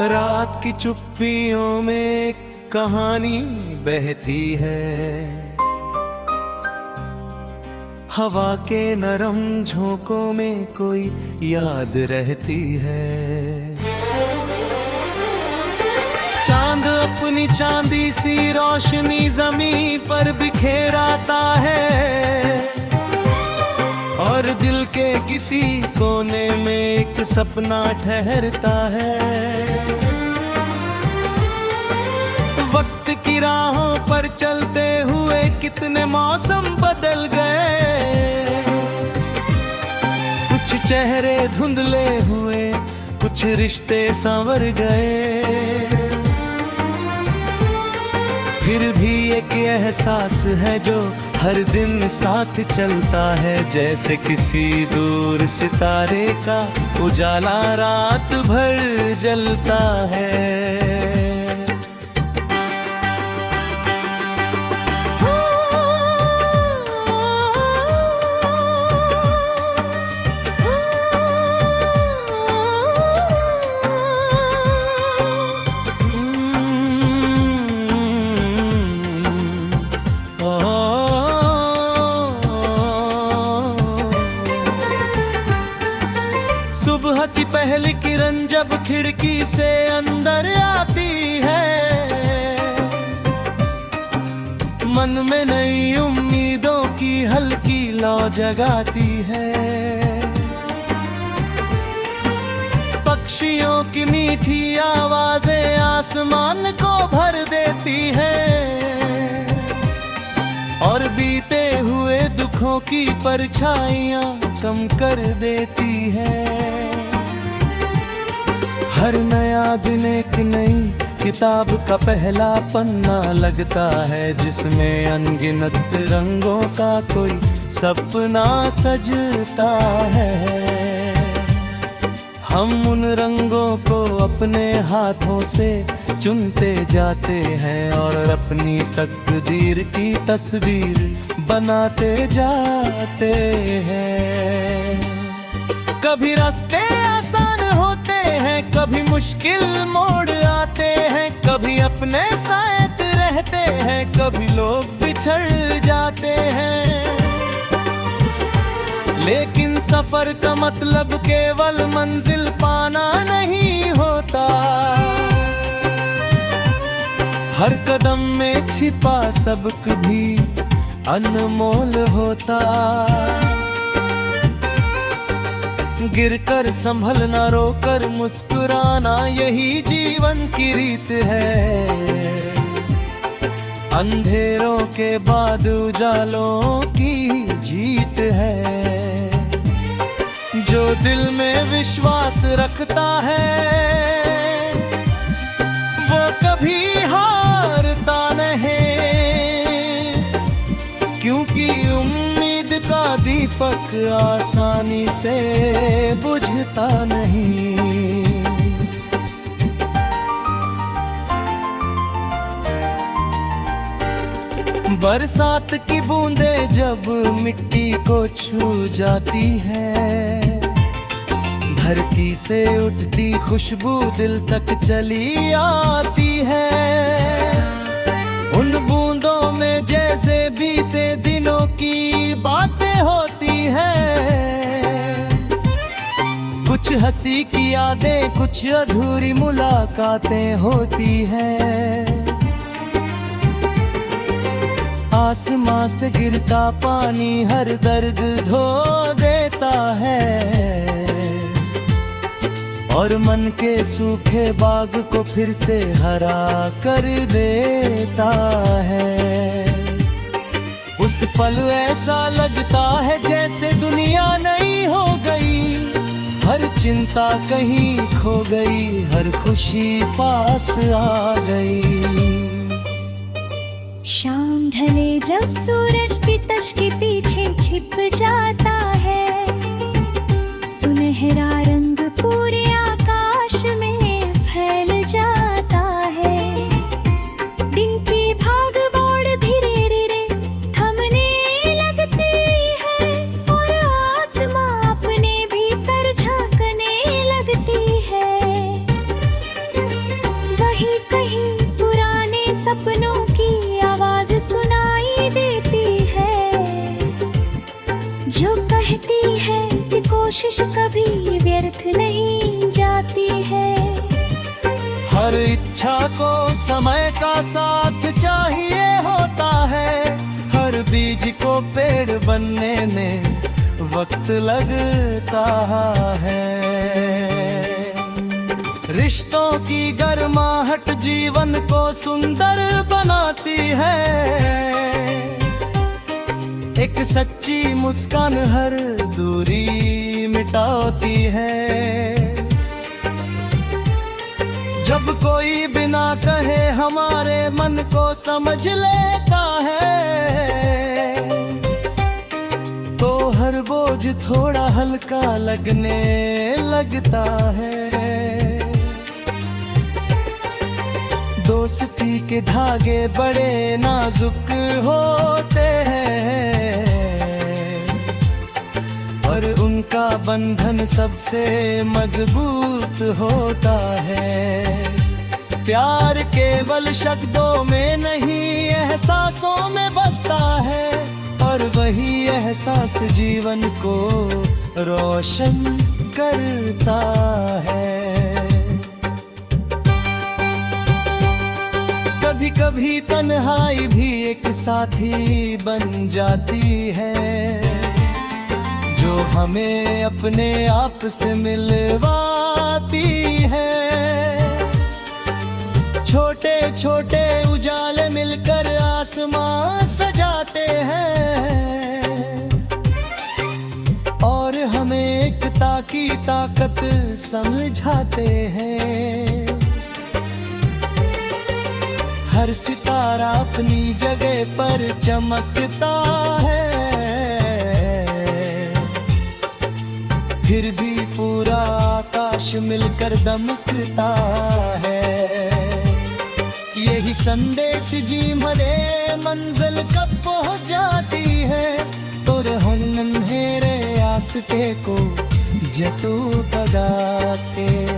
रात की चुप्पियों में एक कहानी बहती है, हवा के नरम झोंकों में कोई याद रहती है। चांद अपनी चांदी सी रोशनी जमीन पर बिखेराता है, और दिल के किसी कोने में एक सपना ठहरता है। वक्त की राहों पर चलते हुए कितने मौसम बदल गए, कुछ चेहरे धुंधले हुए, कुछ रिश्ते संवर गए। फिर भी एक एहसास है जो हर दिन साथ चलता है, जैसे किसी दूर सितारे का उजाला रात भर जलता है। सुबह की पहली किरण जब खिड़की से अंदर आती है, मन में नई उम्मीदों की हल्की लौ जगाती है। पक्षियों की मीठी आवाजें आसमान को भर देती है, और बीते हुए दुखों की परछाइयां कम कर देती है। हर नया दिन एक नई किताब का पहला पन्ना लगता है, जिसमें अनगिनत रंगों का कोई सपना सजता है। हम उन रंगों को अपने हाथों से चुनते जाते हैं, और अपनी तकदीर की तस्वीर बनाते जाते हैं। कभी रास्ते आसान होते हैं, कभी मुश्किल मोड़ आते हैं, कभी अपने साथ रहते हैं, कभी लोग बिछड़ जाते हैं। लेकिन सफर का मतलब केवल मंजिल पाना नहीं होता, हर कदम में छिपा सबक भी अनमोल होता। गिरकर संभलना, रोकर मुस्कुराना, यही जीवन की रीत है। अंधेरों के बाद उजालों की जीत है। जो दिल में विश्वास रखता है, वो कभी हारता नहीं, क्योंकि उम्मीद का दीपक आसानी से बुझता नहीं। बरसात की बूंदें जब मिट्टी को छू जाती है, धरती से उठती खुशबू दिल तक चली आती है। उन बूंदों में जैसे बीते दिनों की बातें होती हैं, कुछ हंसी की यादें, कुछ अधूरी मुलाकातें होती हैं। आसमां से गिरता पानी हर दर्द धो देता है, और मन के सूखे बाग को फिर से हरा कर देता है। उस पल ऐसा लगता है जैसे दुनिया नई हो गई, हर चिंता कहीं खो गई, हर खुशी पास आ गई। शाम ढले जब सूरज की तश के पीछे छिप जाता है, सुनहरा रंग पूरे आकाश में फैल जाता है। दिन की भाग दौड़ धीरे धीरे थमने लगती है, और आत्मा अपने भीतर झांकने लगती है। सपनों की आवाज सुनाई देती है, जो कहती है कि कोशिश कभी व्यर्थ नहीं जाती है। हर इच्छा को समय का साथ चाहिए होता है, हर बीज को पेड़ बनने में वक्त लगता है। रिश्तों की गर्माहट जीवन को सुंदर बनाती है, एक सच्ची मुस्कान हर दूरी मिटाती है। जब कोई बिना कहे हमारे मन को समझ लेता है, तो हर बोझ थोड़ा हल्का लगने लगता है। दोस्ती के धागे बड़े नाजुक होते हैं, और उनका बंधन सबसे मजबूत होता है। प्यार केवल शब्दों में नहीं एहसासों में बसता है, और वही एहसास जीवन को रोशन करता है। कभी कभी तन्हाई भी एक साथी बन जाती है, जो हमें अपने आप से मिलवाती है। छोटे छोटे उजाले मिलकर आसमां सजाते हैं, और हमें एकता की ताकत समझाते हैं। हर सितारा अपनी जगह पर चमकता है, फिर भी पूरा आकाश मिलकर दमकता है। यही संदेश जी मरे मंजिल कब पहुंच जाती है, तो रहन अंधेरे आसके को जतू तगा के।